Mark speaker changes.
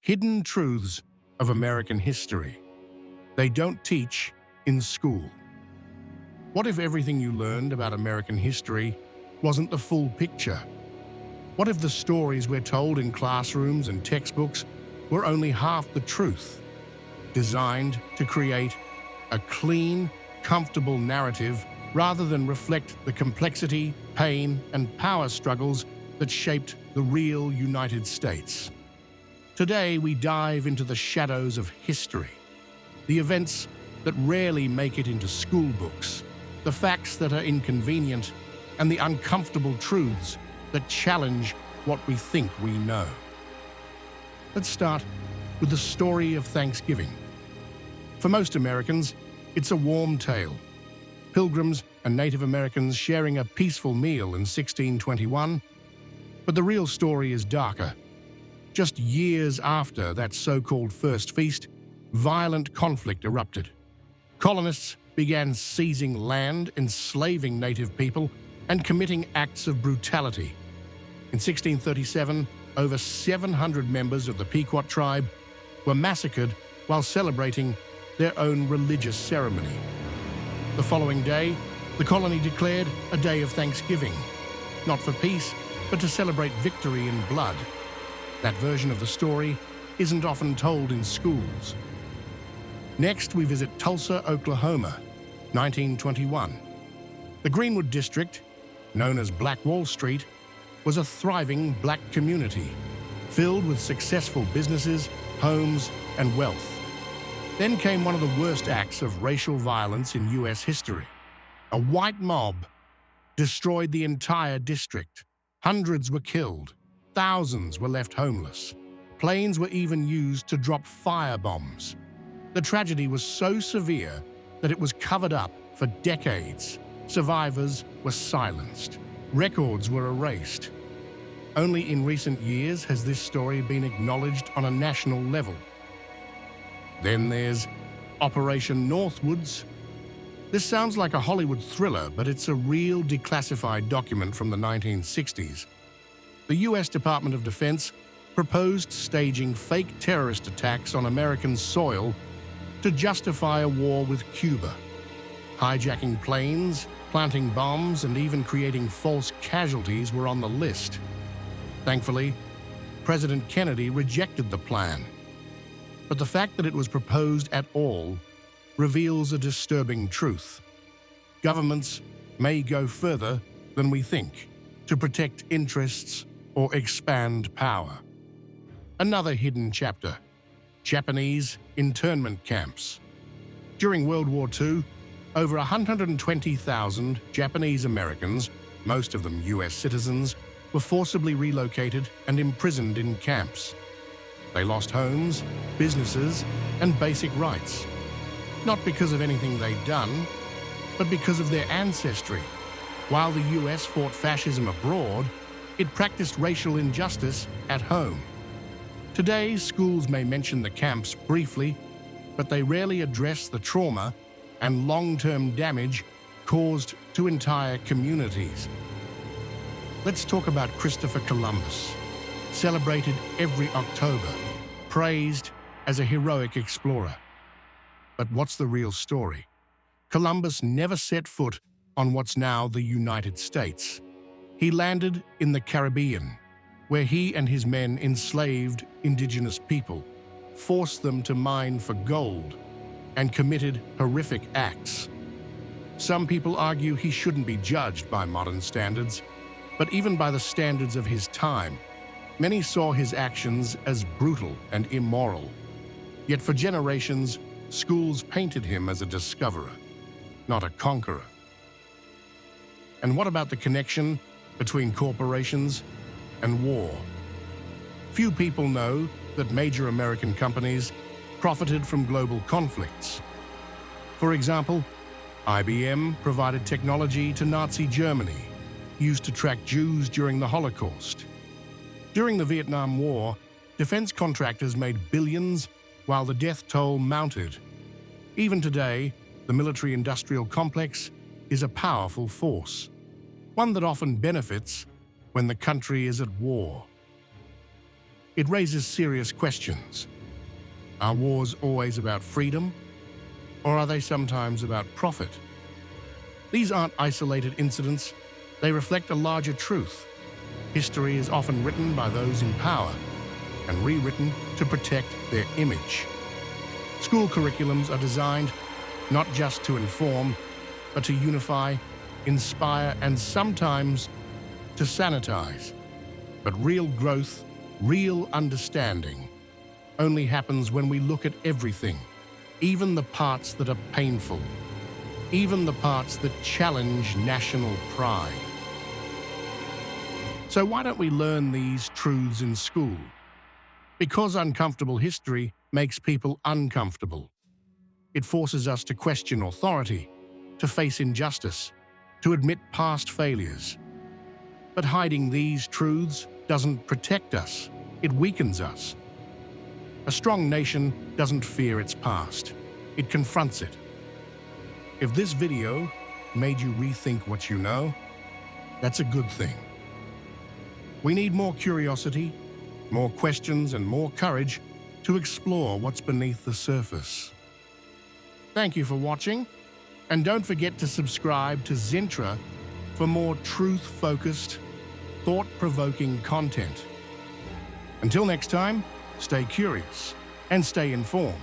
Speaker 1: Hidden truths of American history. They don't teach in school. What if everything you learned about American history wasn't the full picture? What if the stories we're told in classrooms and textbooks were only half the truth, designed to create a clean, comfortable narrative rather than reflect the complexity, pain, and power struggles that shaped the real United States? Today, we dive into the shadows of history, the events that rarely make it into school books, the facts that are inconvenient, and the uncomfortable truths that challenge what we think we know. Let's start with the story of Thanksgiving. For most Americans, it's a warm tale. Pilgrims and Native Americans sharing a peaceful meal in 1621. But the real story is darker. Just years after that so-called first feast, violent conflict erupted. Colonists began seizing land, enslaving native people, and committing acts of brutality. In 1637, over 700 members of the Pequot tribe were massacred while celebrating their own religious ceremony. The following day, the colony declared a day of Thanksgiving, not for peace, but to celebrate victory in blood. That version of the story isn't often told in schools. Next, we visit Tulsa, Oklahoma, 1921. The Greenwood District, known as Black Wall Street, was a thriving black community, filled with successful businesses, homes, and wealth. Then came one of the worst acts of racial violence in U.S. history. A white mob destroyed the entire district. Hundreds were killed. Thousands were left homeless. Planes were even used to drop firebombs. The tragedy was so severe that it was covered up for decades. Survivors were silenced. Records were erased. Only in recent years has this story been acknowledged on a national level. Then there's Operation Northwoods. This sounds like a Hollywood thriller, but it's a real declassified document from the 1960s. The U.S. Department of Defense proposed staging fake terrorist attacks on American soil to justify a war with Cuba. Hijacking planes, planting bombs, and even creating false casualties were on the list. Thankfully, President Kennedy rejected the plan. But the fact that it was proposed at all reveals a disturbing truth. Governments may go further than we think to protect interests or expand power. Another hidden chapter: Japanese internment camps. During World War II, over 120,000 Japanese Americans, most of them U.S. citizens, were forcibly relocated and imprisoned in camps. They lost homes, businesses, and basic rights. Not because of anything they'd done, but because of their ancestry. While the U.S. fought fascism abroad, it practiced racial injustice at home. Today, schools may mention the camps briefly, but they rarely address the trauma and long-term damage caused to entire communities. Let's talk about Christopher Columbus, celebrated every October, praised as a heroic explorer. But what's the real story? Columbus never set foot on what's now the United States. He landed in the Caribbean, where he and his men enslaved indigenous people, forced them to mine for gold, and committed horrific acts. Some people argue he shouldn't be judged by modern standards, but even by the standards of his time, many saw his actions as brutal and immoral. Yet for generations, schools painted him as a discoverer, not a conqueror. And what about the connection between corporations and war? Few people know that major American companies profited from global conflicts. For example, IBM provided technology to Nazi Germany, used to track Jews during the Holocaust. During the Vietnam War, defense contractors made billions while the death toll mounted. Even today, the military-industrial complex is a powerful force, one that often benefits when the country is at war. It raises serious questions. Are wars always about freedom, or are they sometimes about profit? These aren't isolated incidents. They reflect a larger truth. History is often written by those in power and rewritten to protect their image. School curriculums are designed not just to inform, but to unify, inspire, and sometimes to sanitize. But real growth, real understanding, only happens when we look at everything, even the parts that are painful, even the parts that challenge national pride. So why don't we learn these truths in school? Because uncomfortable history makes people uncomfortable. It forces us to question authority, to face injustice, to admit past failures. But hiding these truths doesn't protect us, it weakens us. A strong nation doesn't fear its past, it confronts it. If this video made you rethink what you know, that's a good thing. We need more curiosity, more questions, and more courage to explore what's beneath the surface. Thank you for watching, and don't forget to subscribe to Zintra for more truth-focused, thought-provoking content. Until next time, stay curious and stay informed.